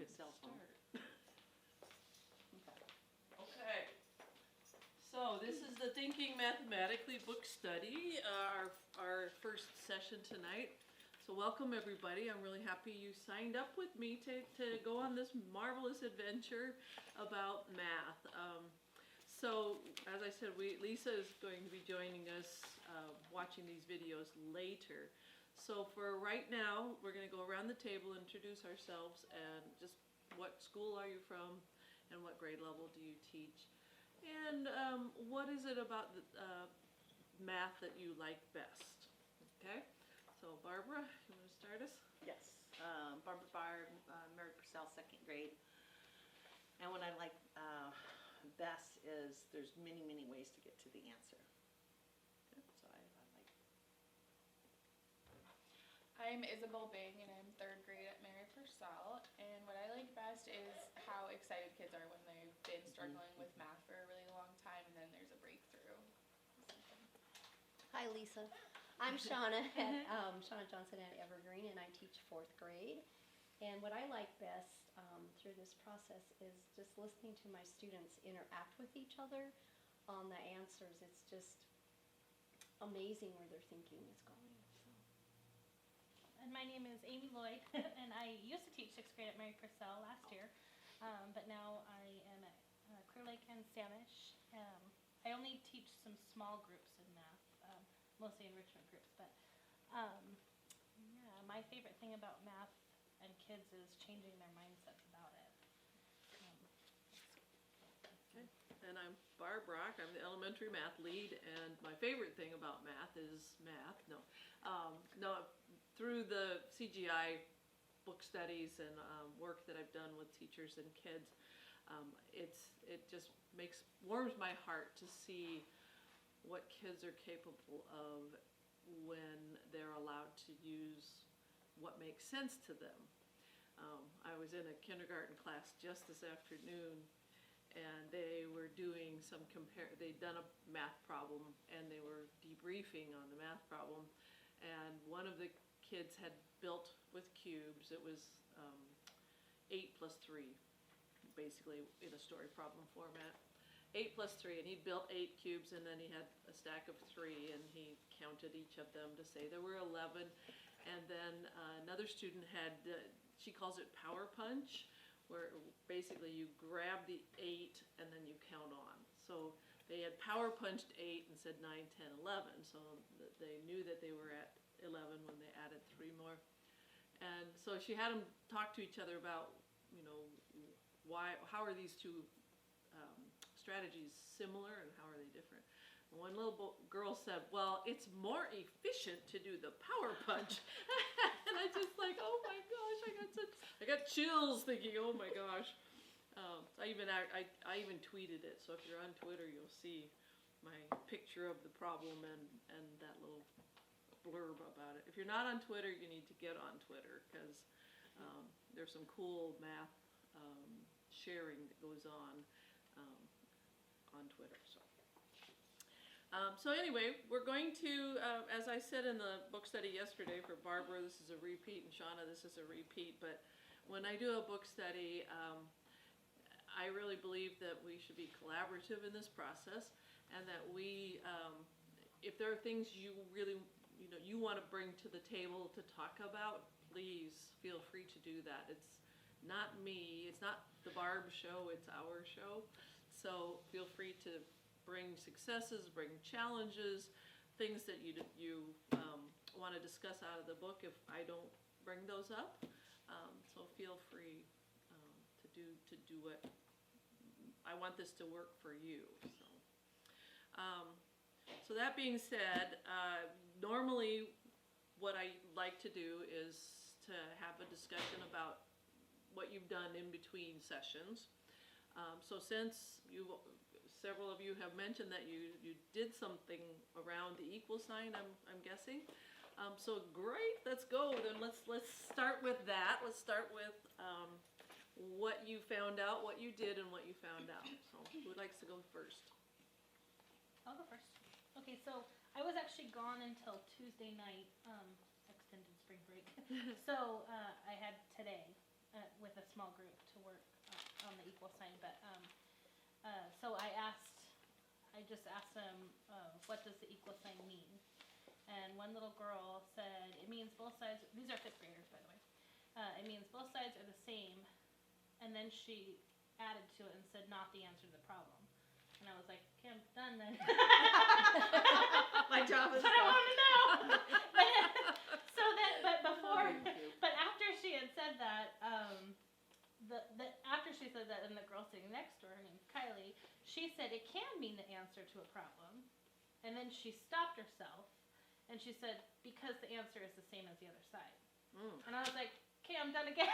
his cell phone. Okay. So this is the Thinking Mathematically book study, our first session tonight. So welcome everybody. I'm really happy you signed up with me to go on this marvelous adventure about math. So as I said, Lisa is going to be joining us watching these videos later. So for right now, we're going to go around the table, introduce ourselves, and just what school are you from, and what grade level do you teach, and what is it about the, math that you like best? Okay, so Barbara, you want to start us? Yes, Barbara Barr, Mary Purcell, second grade. And what I like best is there's many, many ways to get to the answer. So I like. I'm Isabel Bing, and I'm third grade at Mary Purcell. And what I like best is how excited kids are when they've been struggling with math for a really long time, and then there's a breakthrough. Hi, Lisa. I'm Shauna at Shauna Johnson at Evergreen, and I teach fourth grade. And what I like best through this process is just listening to my students interact with each other on the answers. It's just amazing where their thinking is going. So. And my name is Amy Lloyd, and I used to teach sixth grade at Mary Purcell last year, but now I am at Clear Lake and Samish. I only teach some small groups in math, mostly enrichment groups, but yeah, my favorite thing about math and kids is changing their mindsets about it. Okay. And I'm Barb Brock. I'm the elementary math lead, and my favorite thing about math is math. No, through the CGI book studies and work that I've done with teachers and kids, it just warms my heart to see what kids are capable of when they're allowed to use what makes sense to them. I was in a kindergarten class just this afternoon, and they were doing they'd done a math problem, and they were debriefing on the math problem, and one of the kids had built with cubes. It was 8 plus 3, basically in a story problem format. 8 plus 3, and he built 8 cubes, and then he had a stack of 3, and he counted each of them to say there were 11. And then another student had, she calls it power punch, where basically you grab the 8 and then you count on. So they had power punched 8 and said 9, 10, 11. So they knew that they were at 11 when they added 3 more. And so she had them talk to each other about, how are these two strategies similar and how are they different? And one little girl said, well, it's more efficient to do the power punch. And I just like, oh my gosh, I got chills thinking, oh my gosh. I even tweeted it, so if you're on Twitter, you'll see my picture of the problem and that little blurb about it. If you're not on Twitter, you need to get on Twitter, because there's some cool math sharing that goes on Twitter. So anyway, we're going to, as I said in the book study yesterday for Barbara, this is a repeat, and Shauna, this is a repeat, but when I do a book study, I really believe that we should be collaborative in this process, and that we, if there are things you really, you want to bring to the table to talk about, please feel free to do that. It's not me, it's not the Barb show, it's our show. So feel free to bring successes, bring challenges, things that you want to discuss out of the book if I don't bring those up. So feel free to do what I want this to work for you. So that being said, normally what I like to do is to have a discussion about what you've done in between sessions. So since several of you have mentioned that you did something around the equal sign, I'm guessing. So great, let's go. Then let's start with that. Let's start with what you found out, what you did, and what you found out. So who likes to go first? I'll go first. Okay, so I was actually gone until Tuesday night, extended spring break. So I had today with a small group. group to work on the equal sign, but, so I just asked them, what does the equal sign mean? And one little girl said, it means both sides, these are 5th graders, by the way. It means both sides are the same, and then she added to it and said, not the answer to the problem. And I was like, okay, I'm done then. My job is But I done. want to know. So then, but before, Thank you. but after she had said that, after she said that, and the girl sitting next to her, her name's Kylie, she said it can mean the answer to a problem. And then she stopped herself, and she said, because the answer is the same as the other side. And I was like, okay, I'm done again.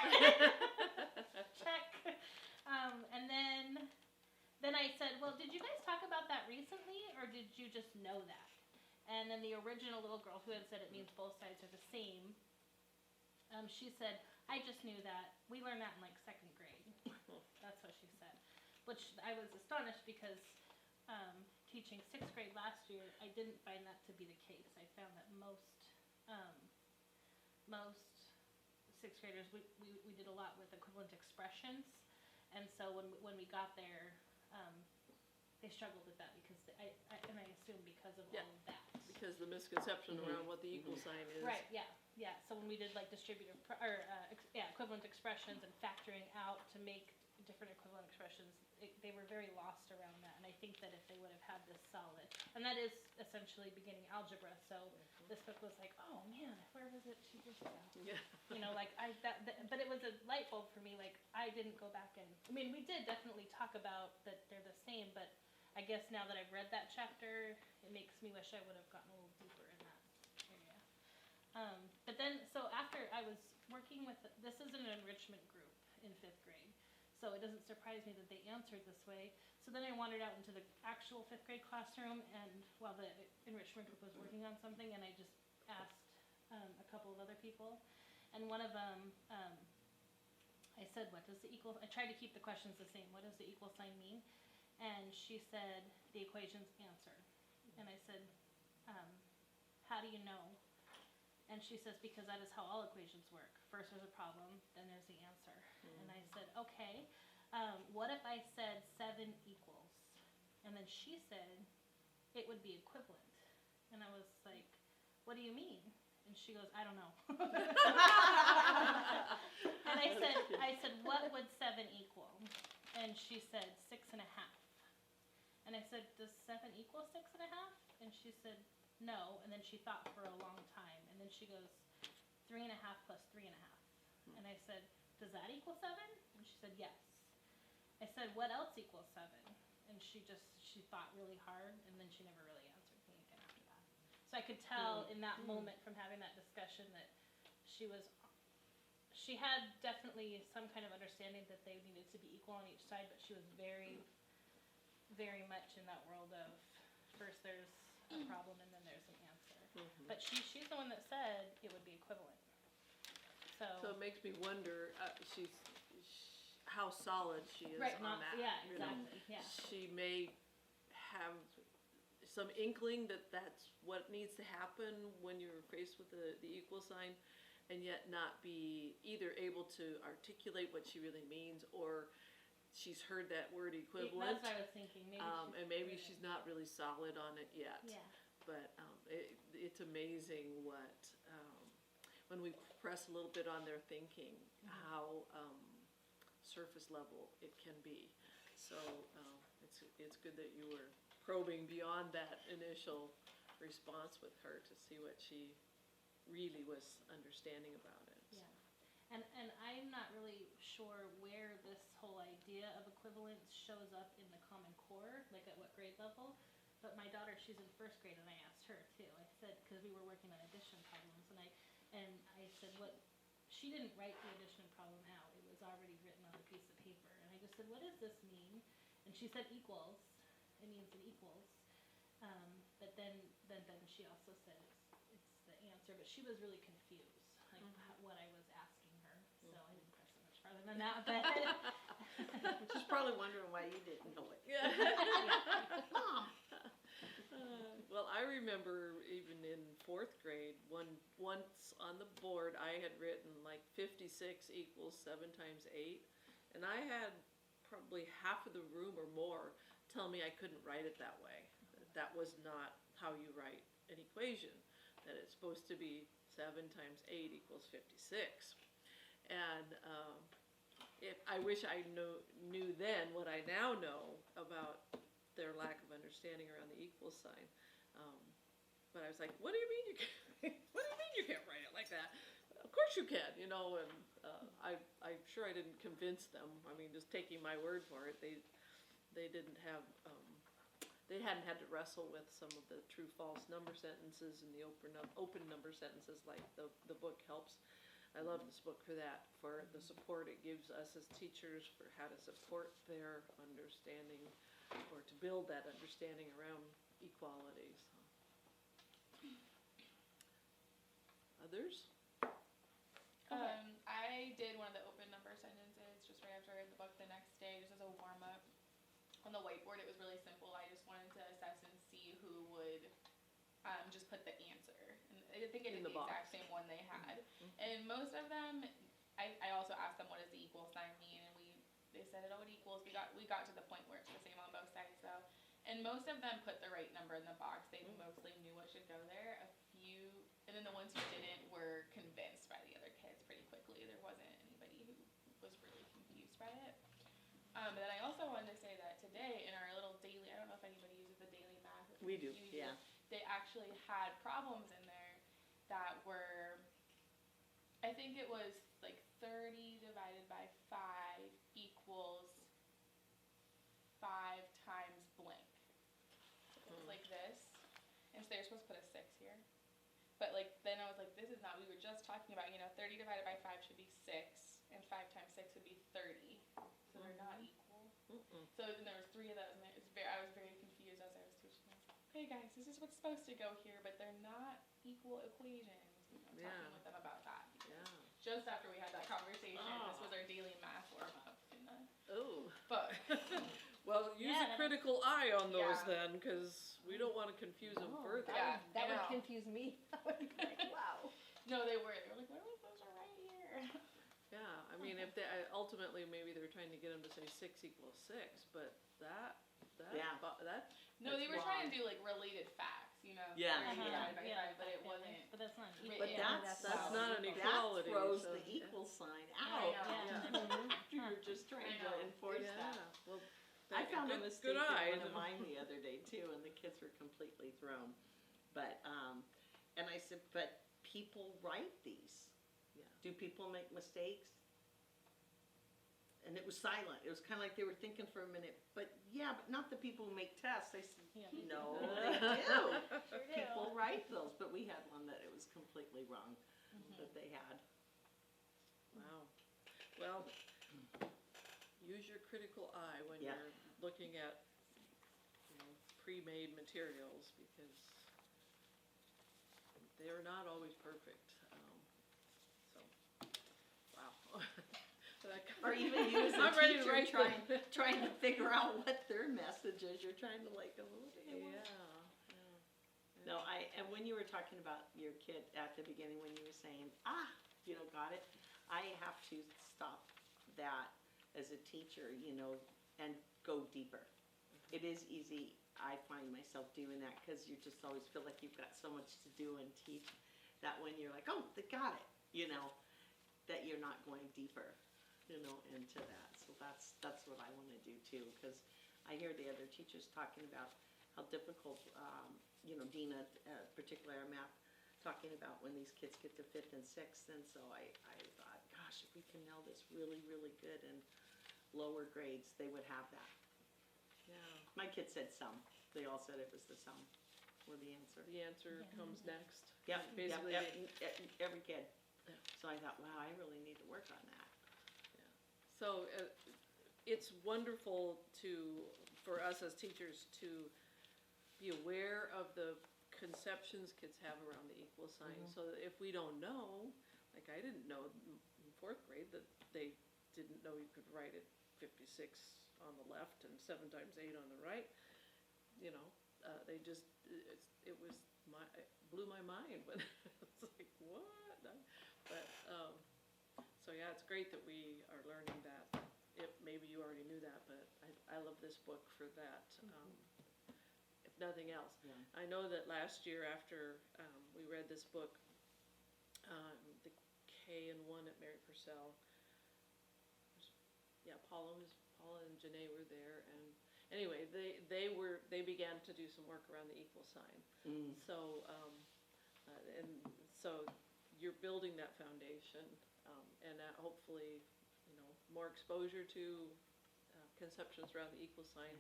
Check. And then I said, well, did you guys talk about that recently, or did you just know that? And then the original little girl who had said it means both sides are the same, she said, I just knew that. We learned that in like 2nd grade. That's what she said. Which I was astonished because teaching 6th grade last year, I didn't find that to be the case. I found that most 6th graders, we did a lot with equivalent expressions. And so when we got there, they struggled with that because I assume because of Yeah. all of that. Because the misconception around what the equal sign is. Right, yeah. So when we did like equivalent expressions and factoring out to make different equivalent expressions, they were very lost around that. And I think that if they would have had this solid, and that is essentially beginning algebra. So this book was like, oh man, where was it 2 years ago? Yeah. You know, like but it was a light bulb for me. Like I didn't go back and, I mean, we did definitely talk about that they're the same, but I guess now that I've read that chapter, it makes me wish I would have gotten a little deeper in that area. But then, so after I was working with, this is an enrichment group in 5th grade, so it doesn't surprise me that they answered this way. So then I wandered out into the actual 5th grade classroom, and while the enrichment group was working on something, and I just asked a couple of other people, and one of them, I said, I tried to keep the questions the same. What does the equal sign mean? And she said, the equation's answer. And I said, how do you know? And she says, because that is how all equations work. First there's a problem, then there's the answer. And I said, okay, what if I said 7 equals? And then she said, it would be equivalent. And I was like, what do you mean? And she goes, I don't know. And I said, what would 7 equal? And she said, 6.5. And I said, does 7 equal 6.5? And she said, no. And then she thought for a long time. And then she goes, 3.5 plus 3.5. And I said, does that equal 7? And she said, yes. I said, what else equals 7? And she thought really hard, and then she never really answered me again after that. So I could tell in that moment from having that discussion that she had definitely some kind of understanding that they needed to be equal on each side, but she was very, very much in that world of first there's a problem and then there's an answer. But she's the one that said it would be equivalent. So it makes me wonder, how solid she is Right, on that. yeah, you know. exactly, yeah. She may have some inkling that that's what needs to happen when you're faced with the equal sign, and yet not be either able to articulate what she really means, or she's heard that word equivalent. That's what I was thinking. Maybe and maybe she's not really solid on it yet. Yeah. But it's amazing what, when we press a little bit on their thinking, how surface level it can be. So it's good that you were probing beyond that initial response with her to see what she really was understanding about it. Yeah. And I'm not really sure where this whole idea of equivalence shows up in the Common Core, like at what grade level. But my daughter, she's in 1st grade, and I asked her too. I said, because we were working on addition problems, and I said, what? She didn't write the addition problem out. It was already written on a piece of paper, and I just said, what does this mean? And she said equals. It means it equals. But then she also said it's the answer. But she was really confused, like what I was asking her. So I didn't press it much farther than that. But She's probably wondering why you didn't know it. Yeah. Well, I remember even in 4th grade, once on the board I had written like 56 equals 7 times 8, And I had probably half of the room or more tell me I couldn't write it that way. That was not how you write an equation, that it's supposed to be 7 times 8 equals 56. And if I wish I knew then what I now know about their lack of understanding around the equal sign. But I was like, what do you mean you can't, what do you mean you can't write it like that? Of course you can, you know, and I'm sure I didn't convince them. I mean, just taking my word for it, they didn't have, they hadn't had to wrestle with some of the true-false number sentences and the open number sentences like the book helps. I love this book for that, for the support it gives us as teachers for how to support their understanding or to build that understanding around equality. So. Others? I did one of the open number sentences just right after I read the book the next day, just as a warm-up. On the whiteboard, it was really simple. I just wanted to assess and see who would just put the answer. And I think I did In the the box. exact same one they had. Mhm. And most of them, I also asked them what does the equal sign mean, and they said it equals. We got to the point where it's the same on both sides though. And most of them put the right number in the box. They mostly knew what should go there. A few, and then the ones who didn't were convinced by the other kids pretty quickly. There wasn't anybody who was really confused by it. But then I also wanted to say that today in our little daily, I don't know if anybody uses the daily math. We do, You yeah. They actually had problems in there that were, I think it was like 30 divided by 5 equals 5 times blank. It was like this, and so they're supposed to put a 6 here. But like then I was like, this is not, we were just talking about, 30 divided by 5 should be 6, and 5 times 6 would be 30. So they're not equal. So then there was 3 of those, and I was very confused as I was teaching. I was like, okay guys, this is what's supposed to go here, but they're not equal equations. Yeah. Talking with them about that. Yeah. Just after we had that conversation, Oh. this was our daily math warm up. Oh. But Well, use Yeah, a critical eye on those Yeah. then, because we don't want to confuse them Oh, further. Yeah. That I would know. confuse me. I would be like, wow. no, they were. They were like, what are we supposed to write here? Yeah, I mean, if they, ultimately, maybe they're trying to get them to say 6 equals 6, but that, Yeah. that, No, they That's were trying to wrong. do like related facts, Yeah. 30 divided by Yeah, 5, but it exactly. wasn't. But that's not an But But equal. yeah, that's that's wow. not an that equality. throws so, the equal sign I out. know. Yeah. After you're just trying I to know. enforce Yeah, that. well, I found a good- mistake good in eyes. one of mine the other day too, and the kids were completely thrown. But, and I said, but people write these. Yeah. Do people make mistakes? And it was silent. It was kind of like they were thinking for a minute. But yeah, but not the people who make tests. I said, Yeah. no, they do. Sure do. People write those. But we had one that it was completely wrong that they had. Wow. Well, use your critical eye when Yeah. you're looking at, pre-made materials, because they're not always perfect. So, wow. That kind Or of- even you as a I'm ready to teacher write them. trying to figure out what their message is. You're trying to like, oh, what do they want? Yeah. No, and when you were talking about your kid at the beginning, when you were saying, got it, I have to stop that as a teacher, and go deeper. It is easy, I find myself doing that, because you just always feel like you've got so much to do and teach, that when you're like, oh, they got it, that you're not going deeper, into that. So that's what I want to do too, because I hear the other teachers talking about how difficult, Dina, particularly our math, talking about when these kids get to 5th and 6th, and so I thought, gosh, if we can nail this really, really good in lower grades, they would have that. Yeah. My kids said some. They all said it was the sum or the answer. The answer Yeah. comes next. Yep, Basically, every kid. Yeah. So I thought, wow, I really need to work on that. So it's wonderful for us as teachers to be aware of the conceptions kids have around the equal sign, so that if we don't know, like I didn't know in 4th grade that they didn't know you could write it 56 on the left and 7 times 8 on the right. They just it blew my mind, but it's like what? But so yeah, it's great that we are learning that I love this book for that, if nothing else. Yeah. I know that last year after we read this book, the K and 1 at Mary Purcell, Paula and Janae were there, and anyway, they began to do some work around the equal sign. So and so you're building that foundation, and that hopefully, more exposure to conceptions around the equal sign,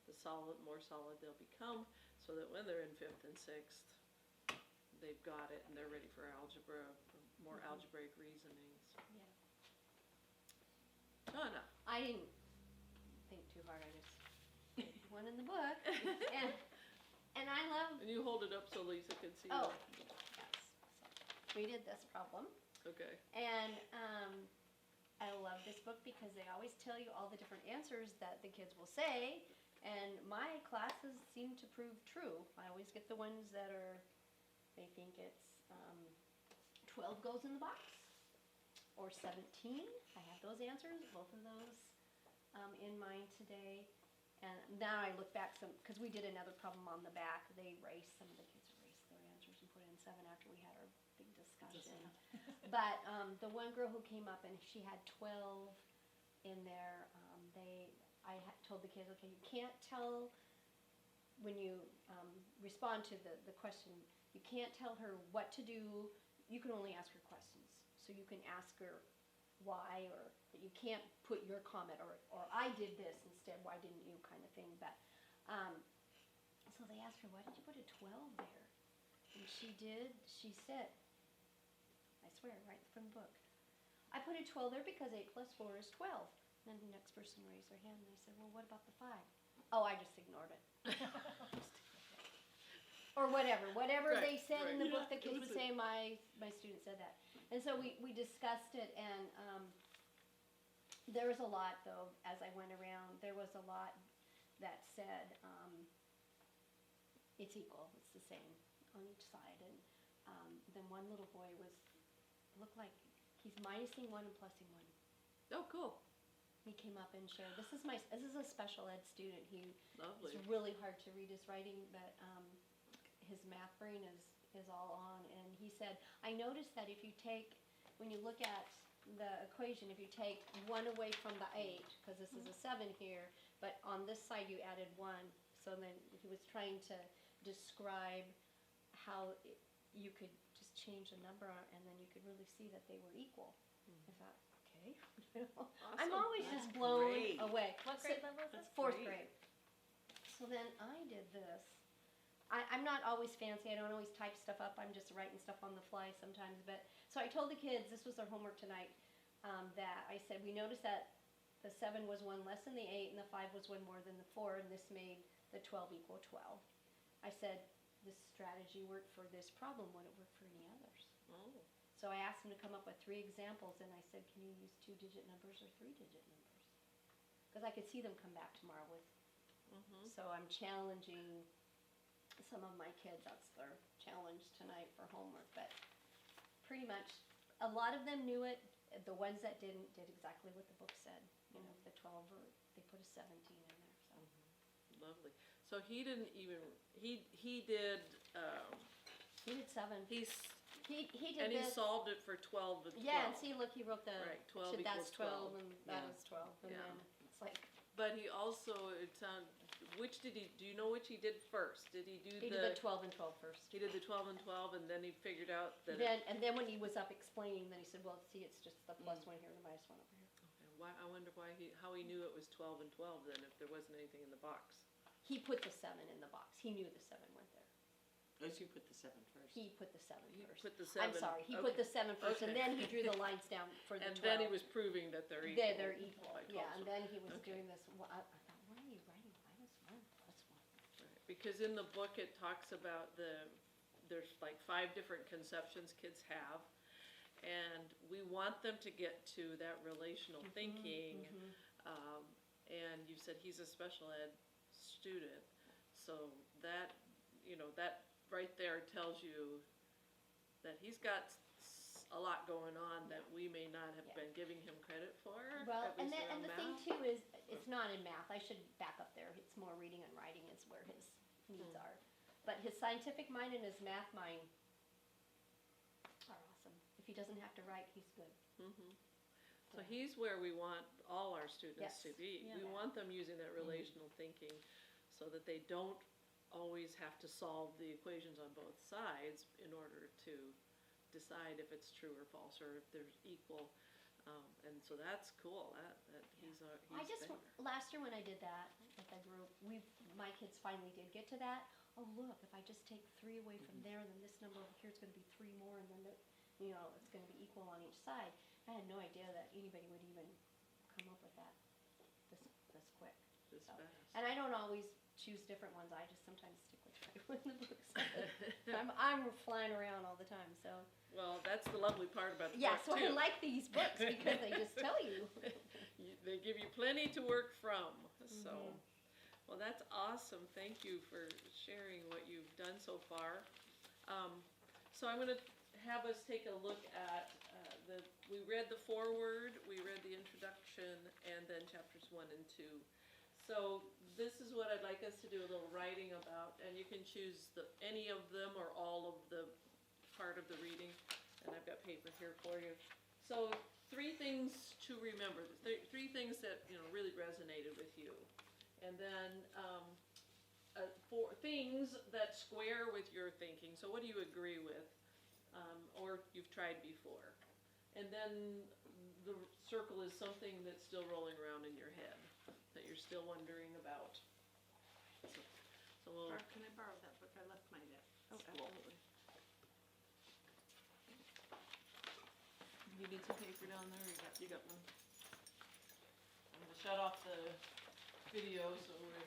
the more solid they'll become, so that when they're in 5th and 6th, they've got it and they're ready for algebra, more algebraic reasonings. Yeah. Donna. I didn't think too hard. I just did one in the book, and I love. And you hold it up so Lisa can see. Oh, it. yes. So we did this problem, Okay. and I love this book because they always tell you all the different answers that the kids will say, and my classes seem to prove true. I always get the ones that are, they think it's 12 goes in the box, or 17. I have those answers, both of those in mind today. And now I look back because we did another problem on the back. Some of the kids erased their answers and put in 7 after we had our big discussion. But the one girl who came up and she had 12 in there, I told the kids, okay, you can't tell when you respond to the question, you can't tell her what to do. You can only ask her questions. So you can ask her why, or you can't put your comment, or I did this instead, why didn't you, kind of thing. But so they asked her, why did you put a 12 there? And she said, I swear, right from the book, I put a 12 there because 8 plus 4 is 12. And then the next person raised their hand and they said, well, what about the 5? Oh, I just ignored it. Or whatever Right, they said in the right. book, the kids It was would say, my student said that. And so we discussed it, and there was a lot, though, as I went around, there was a lot that said it's equal, it's the same on each side. And then one little boy looked like he's minusing 1 and plussing 1. Oh, cool. He came up and shared, this is a special ed student. Lovely. It's really hard to read his writing, but his math brain is all on. And he said, I noticed that when you look at the equation, if you take 1 away from the 8, because this is a 7 here, but on this side you added 1, so then he was trying to describe how you could just change the number, and then you could really see that they were equal. I thought, okay. I'm Awesome. always That's just blown great. away. What grade level is this? 4th great. grade. So then I did this. I'm not always fancy. I don't always type stuff up. I'm just writing stuff on the fly sometimes. But so I told the kids, this was their homework tonight, that I said, we noticed that the 7 was 1 less than the 8 and the 5 was 1 more than the 4, and this made the 12 equal 12. I said, this strategy worked for this problem. Would it work for any others? Oh. So I asked them to come up with 3 examples, and I said, can you use 2-digit numbers or 3-digit numbers? Because I could see them come back tomorrow with. So I'm challenging some of my kids. That's their challenge tonight for homework. But pretty much, a lot of them knew it. The ones that didn't did exactly what the book said. You know, the 12, or they put a 17 in there. So. Lovely. So he didn't even, he did, He did 7. he's, He did and he this. solved it for 12 and 12. Yeah, and see, look, he wrote the. Right, 12 so that's equals 12, and that Yeah. is 12, and Yeah. then it's like. But he also, do you know which he did first? Did he do He did the 12 and 12 first. he did the 12 and 12, and then he figured out that Then when he was up explaining, then he said, well, see, it's just the plus 1 here and the minus 1 over here. I wonder how he knew it was 12 and 12 then, if there wasn't anything in the box. He put the 7 in the box. He knew the 7 went there. Oh, so you put the 7 first. He put the 7 He first. put the 7. I'm sorry, he put the 7 first, and Okay. then he drew the lines down for the And 12. then he was proving that they're equal. They're equal, by 12, yeah, and so- then he was okay. doing this, I thought, why are you writing minus 1 plus 1? Right, because in the book it talks about there's like 5 different conceptions kids have, and we want them to get to that relational thinking. And you said he's a special ed student, so that, that right there tells you that he's got a lot going on that we may not have Yeah. been giving him credit for. Well, at and least then, and around the thing math. too is, it's not not in math. I should back up there. It's more reading and writing is where his needs are. But his scientific mind and his math mind are awesome. If he doesn't have to write, he's good. So he's where we want all our students Yes. to be. Yeah. We want them using that relational thinking so that they don't always have to solve the equations on both sides in order to decide if it's true or false or if there's equal. And so that's cool. That he's I just there. last year when I did that with a group, my kids finally did get to that. Oh look, if I just take 3 away from there, then this number over here is going to be 3 more, and then it's going to be equal on each side. I had no idea that anybody would even come up with that this quick. This So, fast. and I don't always choose different ones. I just sometimes stick with what the book says. I'm flying around all the time, so Well, that's the lovely part about the yeah. book So I too. like these books because they just tell you. They give you plenty to work from. So, Mm-hmm. well, that's awesome. Thank you for sharing what you've done so far. So I'm going to have us take a look at we read the foreword, we read the introduction, and then chapters 1 and 2. So this is what I'd like us to do a little writing about, and you can choose any of them or all of the part of the reading, and I've got paper here for you. So 3 things to remember, 3 things that really resonated with you, and then 4 things that square with your thinking. So what do you agree with, or you've tried before? And then the circle is something that's still rolling around in your head that you're still wondering about. So we'll. Barb, can I borrow that book? I left mine at Oh, school. absolutely. You need some paper down there? You got one? I'm gonna shut off the video so we're.